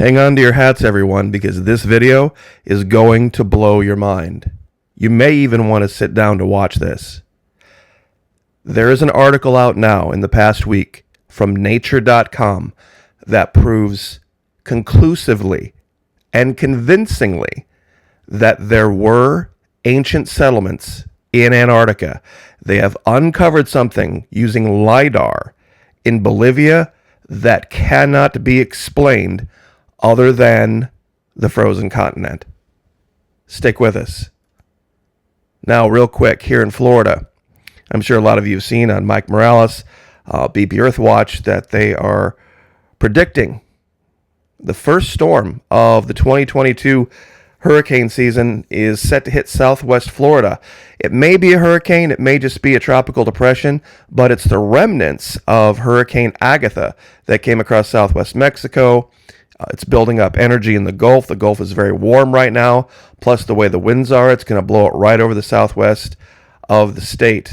Hang on to your hats, everyone, because this video is going to blow your mind. You may even want to sit down to watch this. There is an article out now in the past week from Nature.com that proves conclusively and convincingly that there were ancient settlements in Antarctica. They have uncovered something using LiDAR in Bolivia that cannot be explained other than the frozen continent. Stick with us. Now, real quick, here in Florida, I'm sure a lot of you have seen on Mike Morales, BP Earthwatch, that they are predicting the first storm of the 2022 hurricane season is set to hit southwest Florida. It may be a hurricane, it may just be a tropical depression, but it's the remnants of Hurricane Agatha that came across southwest Mexico. It's building up energy in the Gulf. The Gulf is very warm right now. Plus, the way the winds are, it's going to blow it right over the southwest of the state.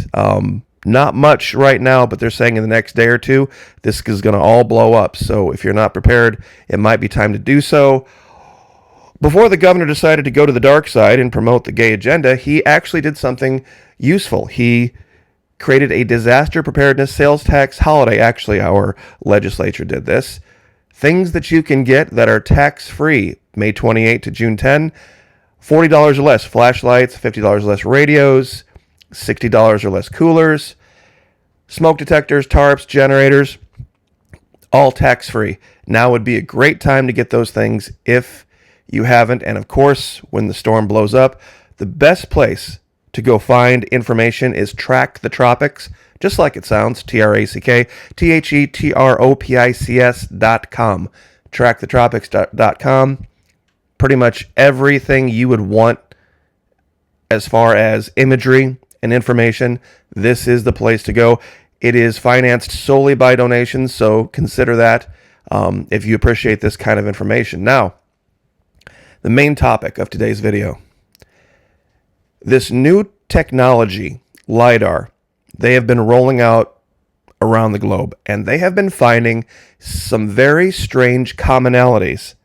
Not much right now, but they're saying in the next day or two, this is going to all blow up. So if you're not prepared, it might be time to do so. Before the governor decided to go to the dark side and promote the gay agenda, he actually did something useful. He created a disaster preparedness sales tax holiday. Actually, our legislature did this. Things that you can get that are tax-free, May 28 to June 10, $40 or less flashlights, $50 or less radios, $60 or less coolers, smoke detectors, tarps, generators, all tax-free. Now would be a great time to get those things if you haven't. And of course, when the storm blows up, the best place to go find information is Track the Tropics, just like it sounds, TRACK, THETROPICS.com. TrackTheTropics.com. Pretty much everything you would want as far as imagery and information, this is the place to go. It is financed solely by donations, so consider that if you appreciate this kind of information. Now, the main topic of today's video. This new technology, LiDAR, they have been rolling out around the globe, and they have been finding some very strange commonalities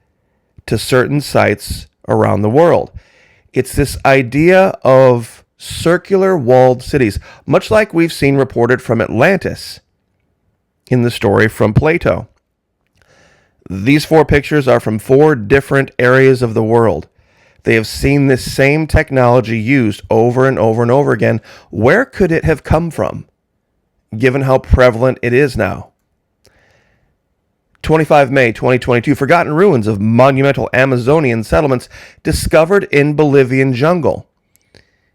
to certain sites around the world. It's this idea of circular walled cities, much like we've seen reported from Atlantis in the story from Plato. These 4 pictures are from 4 different areas of the world. They have seen this same technology used over and over and over again. Where could it have come from, given how prevalent it is now? 25 May 2022, forgotten ruins of monumental Amazonian settlements discovered in Bolivian jungle.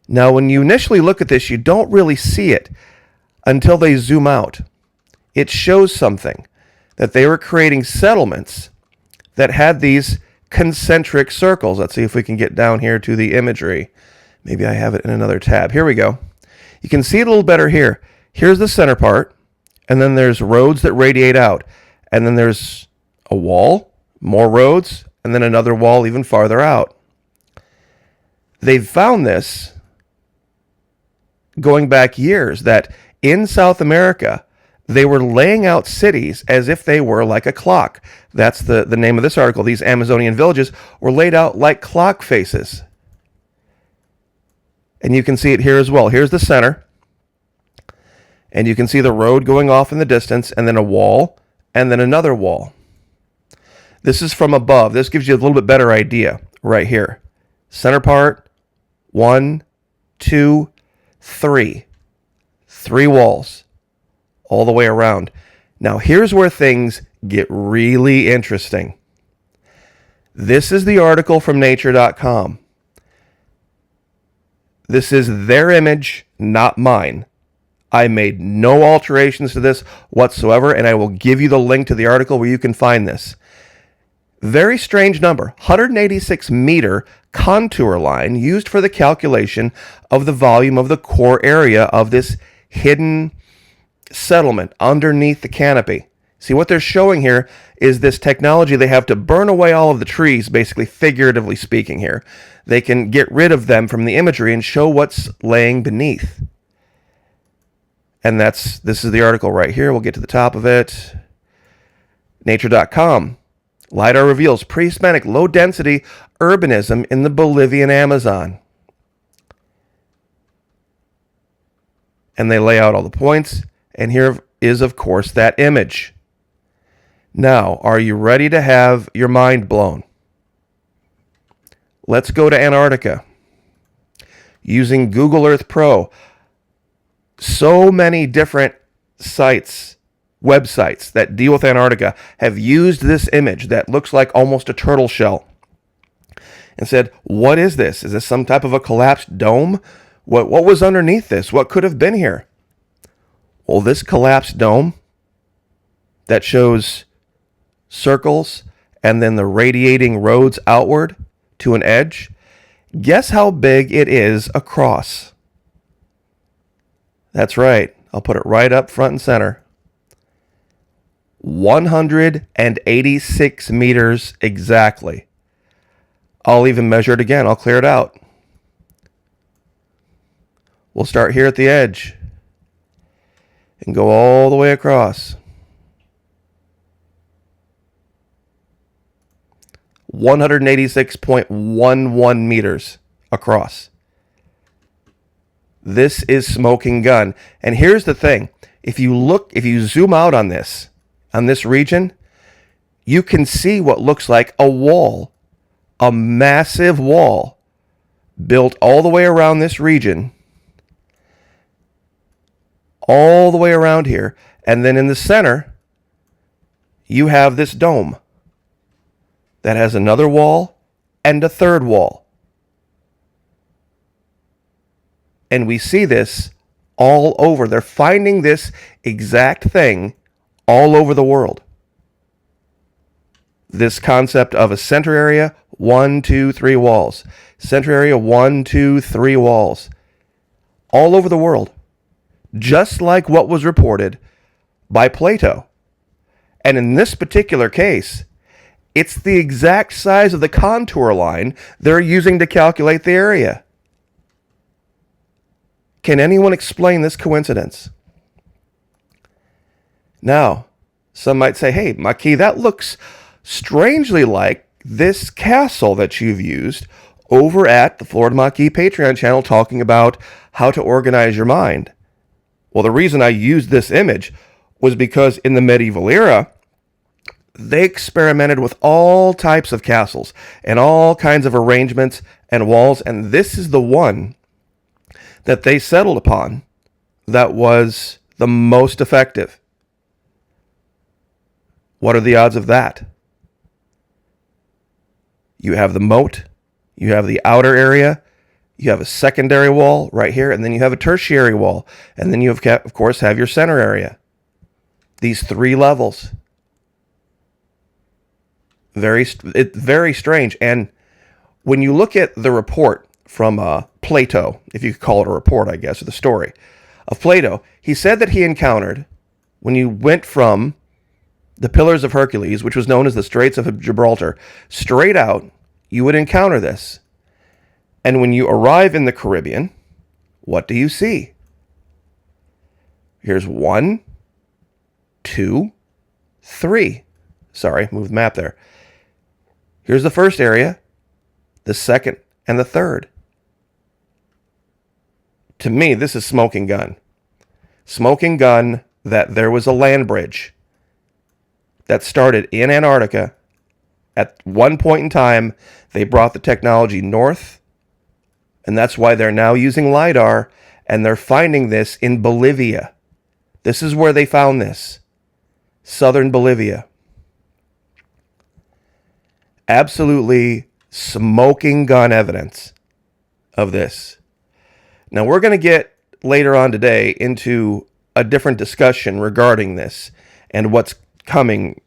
Now, when you initially look at this, you don't really see it until they zoom out. It shows something, that they were creating settlements that had these concentric circles. Let's see if we can get down here to the imagery. Maybe I have it in another tab. Here we go. You can see it a little better here. Here's the center part, and then there's roads that radiate out, and then there's a wall, more roads, and then another wall even farther out. They've found this going back years, that in South America, they were laying out cities as if they were like a clock. That's the name of this article. These Amazonian villages were laid out like clock faces. And you can see it here as well. Here's the center. And you can see the road going off in the distance, and then a wall, and then another wall. This is from above. This gives you a little bit better idea right here. Center part, 1, 2, 3. 3 walls all the way around. Now, here's where things get really interesting. This is the article from Nature.com. This is their image, not mine. I made no alterations to this whatsoever, and I will give you the link to the article where you can find this. Very strange number, 186 meter contour line used for the calculation of the volume of the core area of this hidden settlement underneath the canopy. See, what they're showing here is this technology. They have to burn away all of the trees, basically figuratively speaking here. They can get rid of them from the imagery and show what's laying beneath. And this is the article right here. We'll get to the top of it. Nature.com LiDAR reveals pre-Hispanic low-density urbanism in the Bolivian Amazon. And they lay out all the points, and here is, of course, that image. Now, are you ready to have your mind blown? Let's go to Antarctica. Using Google Earth Pro, so many different sites, websites that deal with Antarctica have used this image that looks like almost a turtle shell and said, what is this? Is this some type of a collapsed dome? What was underneath this? What could have been here? Well, this collapsed dome that shows circles and then the radiating roads outward to an edge, guess how big it is across? That's right. I'll put it right up front and center. 186 meters exactly. I'll even measure it again. I'll clear it out. We'll start here at the edge and go all the way across. 186.11 meters across. This is Smoking Gun. And here's the thing. If you zoom out on this region, you can see what looks like a wall, a massive wall built all the way around this region, all the way around here. And then in the center, you have this dome that has another wall and a third wall. And we see this all over. They're finding this exact thing all over the world. This concept of a center area, 1, 2, 3 walls. Center area, 1, 2, 3 walls. All over the world. Just like what was reported by Plato. And in this particular case, it's the exact size of the contour line they're using to calculate the area. Can anyone explain this coincidence? Now, some might say, hey, Maki, that looks strangely like this castle that you've used over at the Florida Maki Patreon channel talking about how to organize your mind. Well, the reason I used this image was because in the medieval era, they experimented with all types of castles and all kinds of arrangements and walls, and this is the one that they settled upon that was the most effective. What are the odds of that? You have the moat, you have the outer area, you have a secondary wall right here, and then you have a tertiary wall, and then you have, of course, have your center area. These 3 levels. It's very strange. And when you look at the report from Plato, if you could call it a report, I guess, or the story of Plato, he said that he encountered, when you went from the Pillars of Hercules, which was known as the Straits of Gibraltar, straight out, you would encounter this. And when you arrive in the Caribbean, what do you see? Here's 1, 2, 3. Sorry, moved the map there. Here's the first area, the second, and the third. To me, this is Smoking Gun. Smoking Gun that there was a land bridge that started in Antarctica. At one point in time, they brought the technology north, and that's why they're now using LiDAR, and they're finding this in Bolivia. This is where they found this. Southern Bolivia. Absolutely smoking gun evidence of this. Now, we're going to get later on today into a different discussion regarding this and what's coming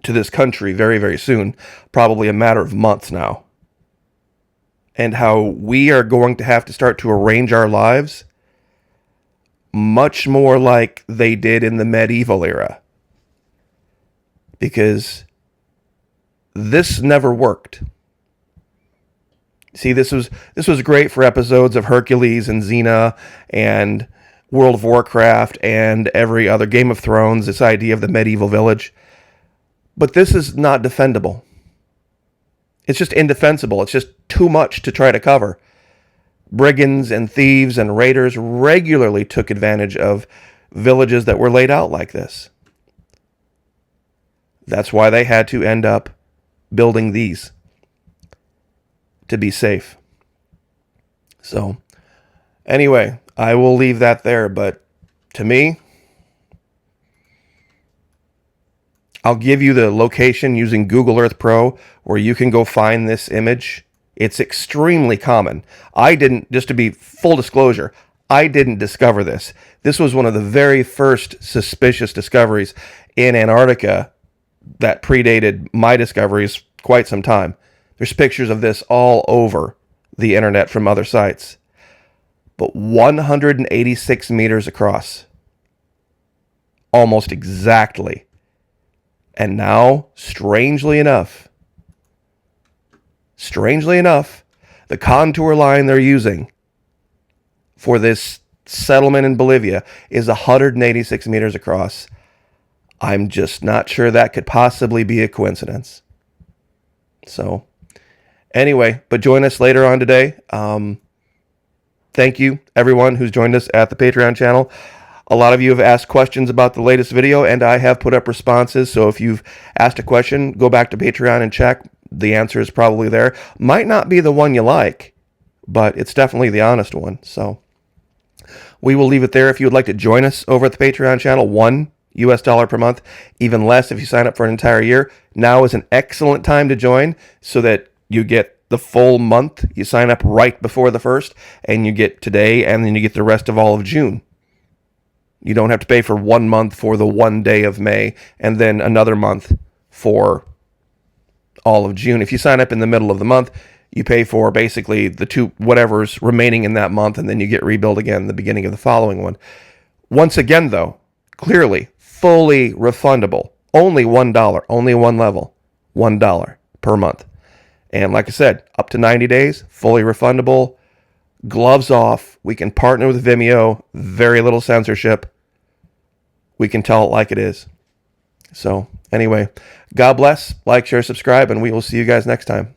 to this country very, very soon, probably a matter of months now, and how we are going to have to start to arrange our lives much more like they did in the medieval era, because this never worked. See, this was great for episodes of Hercules and Xena and World of Warcraft and every other Game of Thrones, this idea of the medieval village. But this is not defendable. It's just indefensible. It's just too much to try to cover. Brigands and thieves and raiders regularly took advantage of villages that were laid out like this. That's why they had to end up building these to be safe. So, anyway, I will leave that there, but to me, I'll give you the location using Google Earth Pro where you can go find this image. It's extremely common. I didn't, just to be full disclosure, I didn't discover this. This was one of the very first suspicious discoveries in Antarctica that predated my discoveries quite some time. There's pictures of this all over the internet from other sites. But 186 meters across. Almost exactly. And now, strangely enough, the contour line they're using for this settlement in Bolivia is 186 meters across. I'm just not sure that could possibly be a coincidence. So, anyway, but join us later on today. Thank you, everyone who's joined us at the Patreon channel. A lot of you have asked questions about the latest video, and I have put up responses. So if you've asked a question, go back to Patreon and check. The answer is probably there. Might not be the one you like, but it's definitely the honest one. So we will leave it there. If you would like to join us over at the Patreon channel, $1 per month, even less if you sign up for an entire year. Now is an excellent time to join so that you get the full month. You sign up right before the 1st, and you get today, and then you get the rest of all of June. You don't have to pay for 1 month for the 1 day of May, and then another month for all of June. If you sign up in the middle of the month, you pay for basically the two whatever's remaining in that month, and then you get rebilled again the beginning of the following one. Once again, though, clearly fully refundable. Only $1, only one level, $1 per month. And like I said, up to 90 days, fully refundable, gloves off. We can partner with Vimeo, very little censorship. We can tell it like it is. So anyway, God bless, like, share, subscribe, and we will see you guys next time.